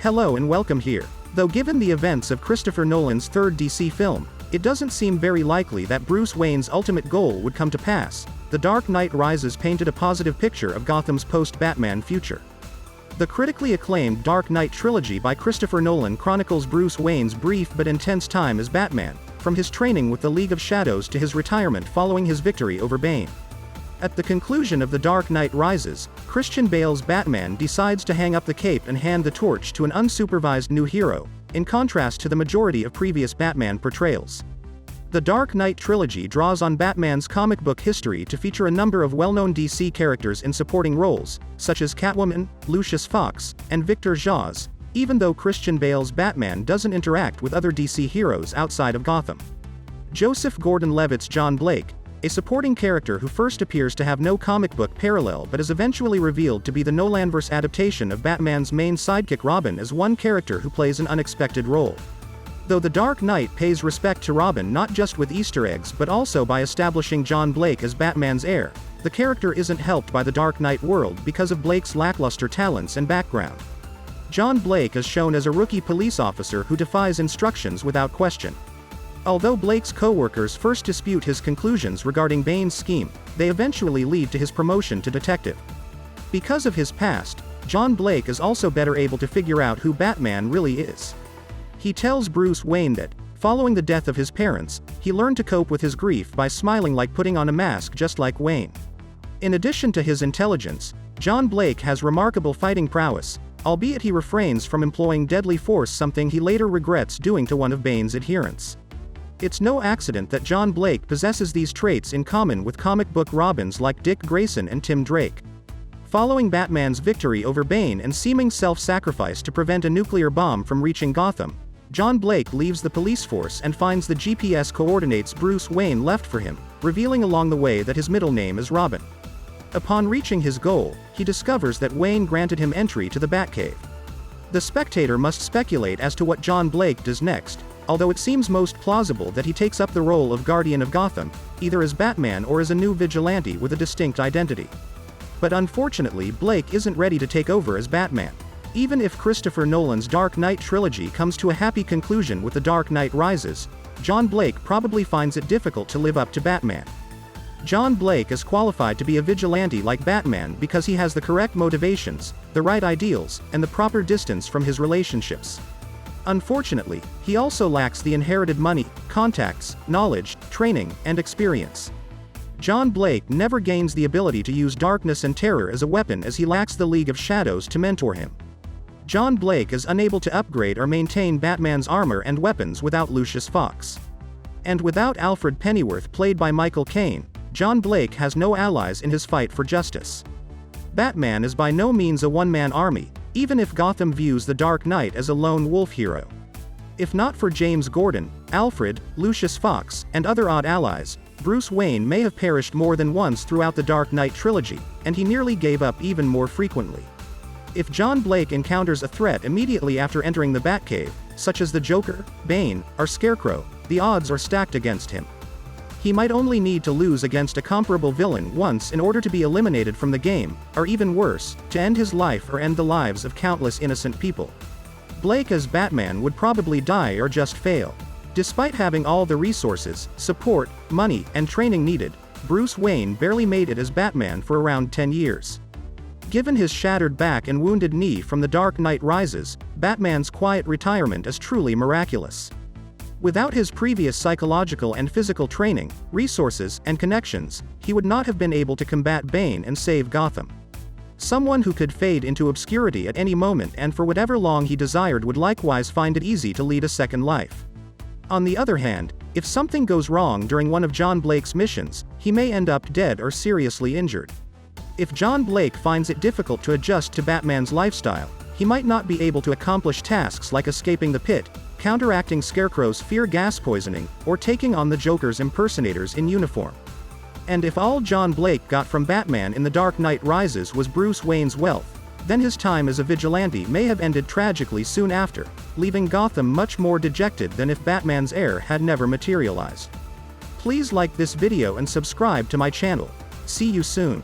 Hello and welcome here. Though given the events of Christopher Nolan's third DC film, it doesn't seem very likely that Bruce Wayne's ultimate goal would come to pass, The Dark Knight Rises painted a positive picture of Gotham's post-Batman future. The critically acclaimed Dark Knight trilogy by Christopher Nolan chronicles Bruce Wayne's brief but intense time as Batman, from his training with the League of Shadows to his retirement following his victory over Bane. At the conclusion of The Dark Knight Rises, Christian Bale's Batman decides to hang up the cape and hand the torch to an unsupervised new hero, in contrast to the majority of previous Batman portrayals. The Dark Knight trilogy draws on Batman's comic book history to feature a number of well-known DC characters in supporting roles, such as Catwoman, Lucius Fox, and Victor Zsasz, even though Christian Bale's Batman doesn't interact with other DC heroes outside of Gotham. Joseph Gordon-Levitt's John Blake, a supporting character who first appears to have no comic book parallel but is eventually revealed to be the Nolanverse adaptation of Batman's main sidekick Robin, as one character who plays an unexpected role. Though The Dark Knight pays respect to Robin not just with Easter eggs but also by establishing John Blake as Batman's heir, the character isn't helped by the Dark Knight world because of Blake's lackluster talents and background. John Blake is shown as a rookie police officer who defies instructions without question. Although Blake's co-workers first dispute his conclusions regarding Bane's scheme, they eventually lead to his promotion to detective. Because of his past, John Blake is also better able to figure out who Batman really is. He tells Bruce Wayne that, following the death of his parents, he learned to cope with his grief by smiling like putting on a mask just like Wayne. In addition to his intelligence, John Blake has remarkable fighting prowess, albeit he refrains from employing deadly force, something he later regrets doing to one of Bane's adherents. It's no accident that John Blake possesses these traits in common with comic book Robins like Dick Grayson and Tim Drake. Following Batman's victory over Bane and seeming self-sacrifice to prevent a nuclear bomb from reaching Gotham, John Blake leaves the police force and finds the GPS coordinates Bruce Wayne left for him, revealing along the way that his middle name is Robin. Upon reaching his goal, he discovers that Wayne granted him entry to the Batcave. The spectator must speculate as to what John Blake does next, although it seems most plausible that he takes up the role of Guardian of Gotham, either as Batman or as a new vigilante with a distinct identity. But unfortunately, Blake isn't ready to take over as Batman. Even if Christopher Nolan's Dark Knight trilogy comes to a happy conclusion with The Dark Knight Rises, John Blake probably finds it difficult to live up to Batman. John Blake is qualified to be a vigilante like Batman because he has the correct motivations, the right ideals, and the proper distance from his relationships. Unfortunately, he also lacks the inherited money, contacts, knowledge, training, and experience. John Blake never gains the ability to use darkness and terror as a weapon as he lacks the League of Shadows to mentor him. John Blake is unable to upgrade or maintain Batman's armor and weapons without Lucius Fox. And without Alfred Pennyworth, played by Michael Caine, John Blake has no allies in his fight for justice. Batman is by no means a one-man army, even if Gotham views the Dark Knight as a lone wolf hero. If not for James Gordon, Alfred, Lucius Fox, and other odd allies, Bruce Wayne may have perished more than once throughout the Dark Knight trilogy, and he nearly gave up even more frequently. If John Blake encounters a threat immediately after entering the Batcave, such as the Joker, Bane, or Scarecrow, the odds are stacked against him. He might only need to lose against a comparable villain once in order to be eliminated from the game, or even worse, to end his life or end the lives of countless innocent people. Blake as Batman would probably die or just fail. Despite having all the resources, support, money, and training needed, Bruce Wayne barely made it as Batman for around 10 years. Given his shattered back and wounded knee from The Dark Knight Rises, Batman's quiet retirement is truly miraculous. Without his previous psychological and physical training, resources, and connections, he would not have been able to combat Bane and save Gotham. Someone who could fade into obscurity at any moment and for whatever long he desired would likewise find it easy to lead a second life. On the other hand, if something goes wrong during one of John Blake's missions, he may end up dead or seriously injured. If John Blake finds it difficult to adjust to Batman's lifestyle, he might not be able to accomplish tasks like escaping the pit, counteracting Scarecrow's fear gas poisoning, or taking on the Joker's impersonators in uniform. And if all John Blake got from Batman in The Dark Knight Rises was Bruce Wayne's wealth, then his time as a vigilante may have ended tragically soon after, leaving Gotham much more dejected than if Batman's heir had never materialized. Please like this video and subscribe to my channel. See you soon.